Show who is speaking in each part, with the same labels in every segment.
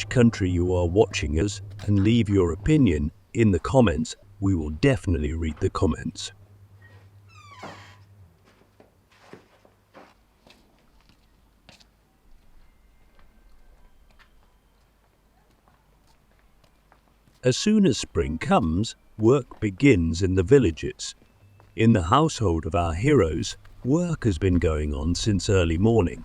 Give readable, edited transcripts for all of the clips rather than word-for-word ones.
Speaker 1: which country you are watching us and leave your opinion in the comments. We will definitely read the comments. As soon as spring comes, work begins in the villages. In the household of our heroes, work has been going on since early morning.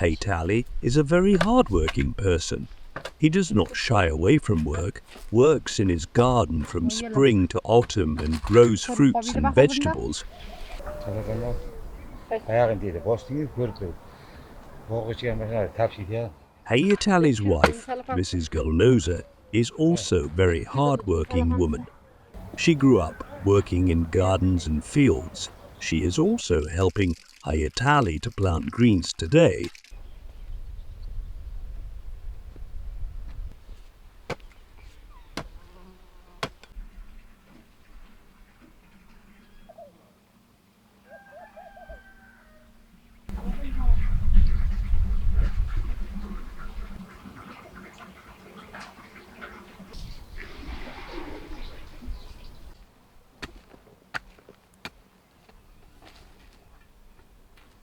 Speaker 1: Heartwarming is a very hard-working person. He does not shy away from work, works in his garden from spring to autumn and grows fruits and vegetables. Heartwarming's wife, Mrs. Gulnoza, is also a very hard-working woman. She grew up working in gardens and fields. She is also helping Heartwarming to plant greens today.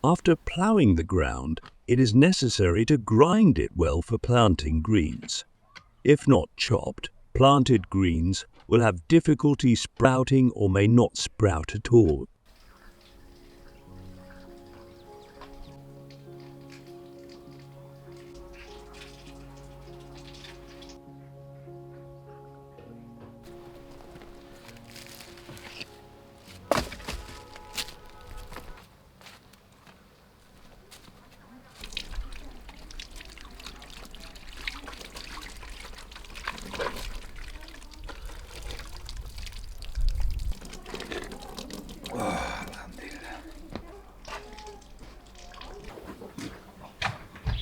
Speaker 1: After ploughing the ground, it is necessary to grind it well for planting greens. If not chopped, planted greens will have difficulty sprouting or may not sprout at all.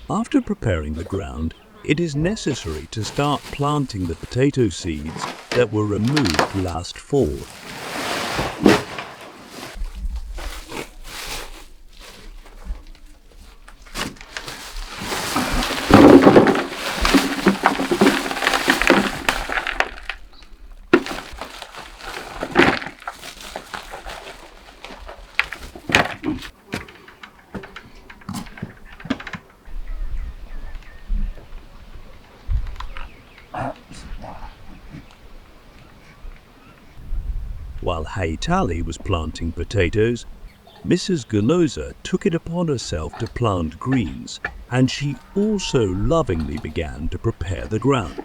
Speaker 1: After preparing the ground, it is necessary to start planting the potato seeds that were removed last fall. While Heartwarming was planting potatoes, Mrs. Gulnoza took it upon herself to plant greens, and she also lovingly began to prepare the ground.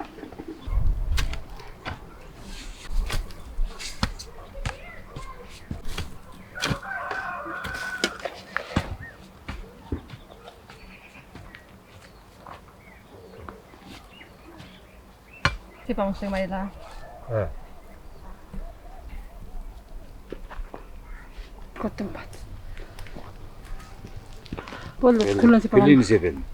Speaker 2: Bildiğiniz efendim.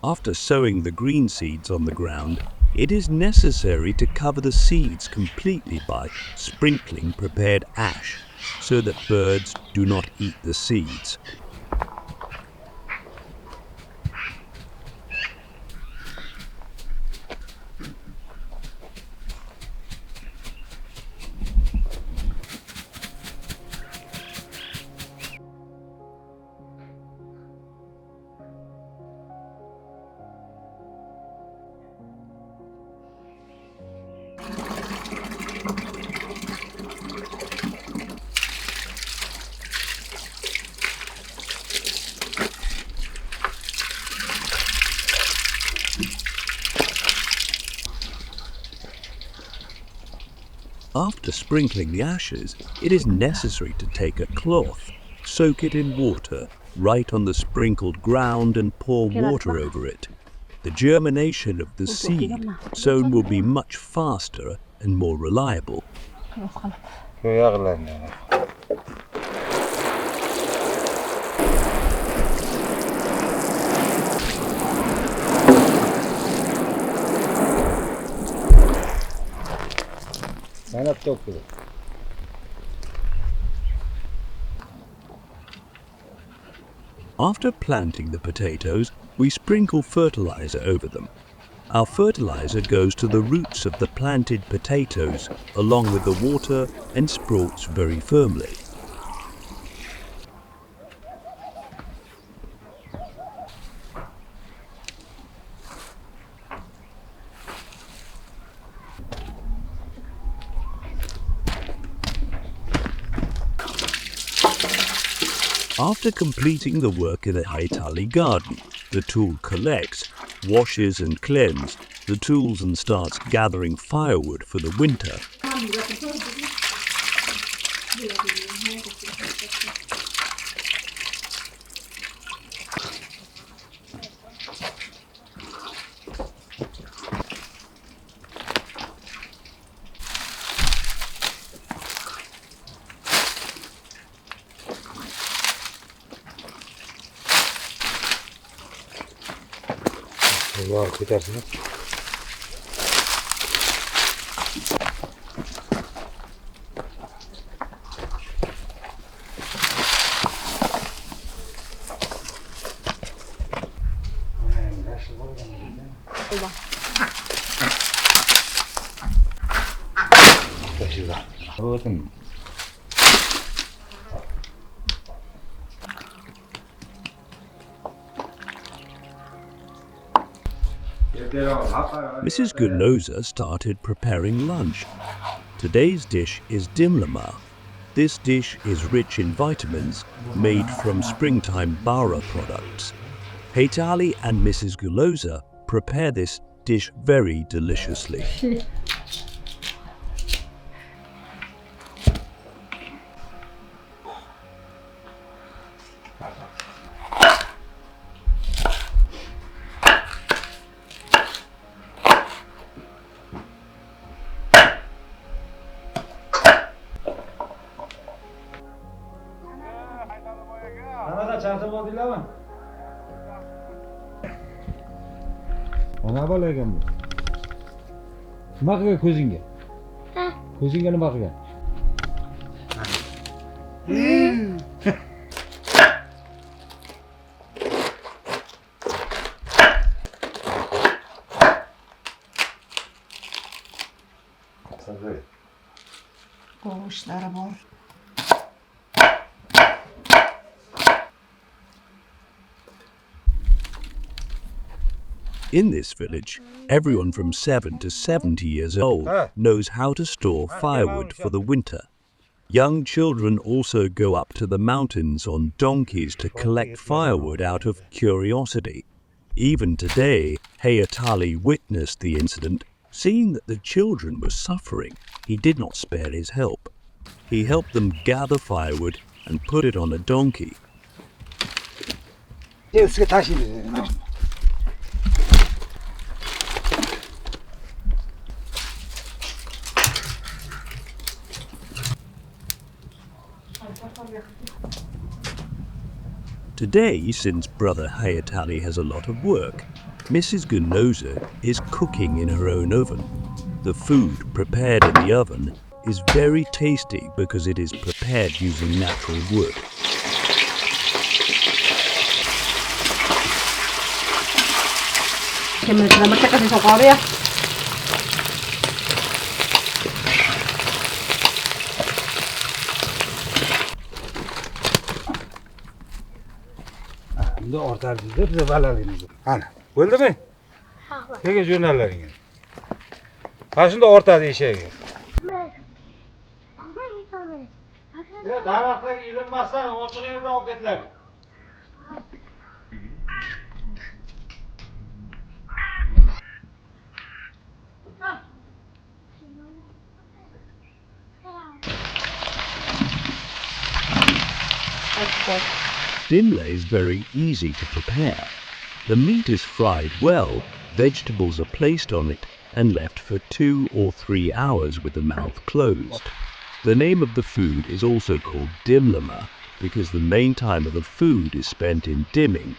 Speaker 1: After sowing the green seeds on the ground, it is necessary to cover the seeds completely by sprinkling prepared ash so that birds do not eat the seeds. After sprinkling the ashes, it is necessary to take a cloth, soak it in water right on the sprinkled ground and pour water over it. The germination of the seed sown will be much faster and more reliable. After planting the potatoes, we sprinkle fertilizer over them. Our fertilizer goes to the roots of the planted potatoes along with the water and sprouts very firmly. After completing the work in a Haitali garden, the tool collects, washes and cleans the tools and starts gathering firewood for the winter. Mrs. Guloza started preparing lunch. Today's dish is Dimlama. This dish is rich in vitamins made from springtime bara products. Haitali and Mrs. Guloza prepare this dish very deliciously.
Speaker 2: Ona balagan bu. Nimaga ko'zingga? Ko'zingga nima qilgan?
Speaker 3: Qo'shlar bor.
Speaker 1: In this village, everyone from 7 to 70 years old knows how to store firewood for the winter. Young children also go up to the mountains on donkeys to collect firewood out of curiosity. Even today, Hayatali witnessed the incident. Seeing that the children were suffering, he did not spare his help. He helped them gather firewood and put it on a donkey. Today, since Brother Hayatali has a lot of work, Mrs. Ganosa is cooking in her own oven. The food prepared in the oven is very tasty because it is prepared using natural wood.
Speaker 2: Endi ortardingizda biza balalaymiz. Ana, bo'ldimi? Nega jurnallarga? Mana shunda ortadi eshagi. Ya daraxtlar ilinmasdan ochiq yerdan olib ketiladi.
Speaker 1: Dimla is very easy to prepare. The meat is fried well, vegetables are placed on it and left for 2 or 3 hours with the mouth closed. The name of the food is also called Dimlama because the main time of the food is spent in dimming.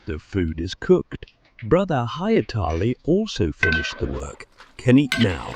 Speaker 1: The food is cooked. Brother Hayatali also finished the work. Can eat now.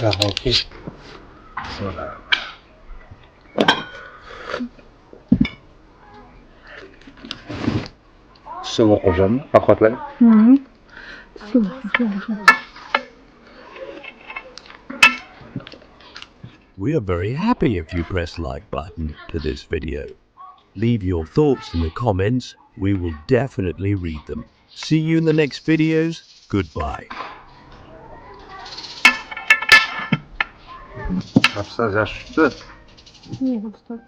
Speaker 2: Okay. Suv qo'shamiz, ovqatlar.
Speaker 1: We are very happy if you press like button to this video. Leave your thoughts in the comments. We will definitely read them. See you in the next videos. Goodbye.
Speaker 2: Hafsa yaşlı.
Speaker 3: Niye bu tutar?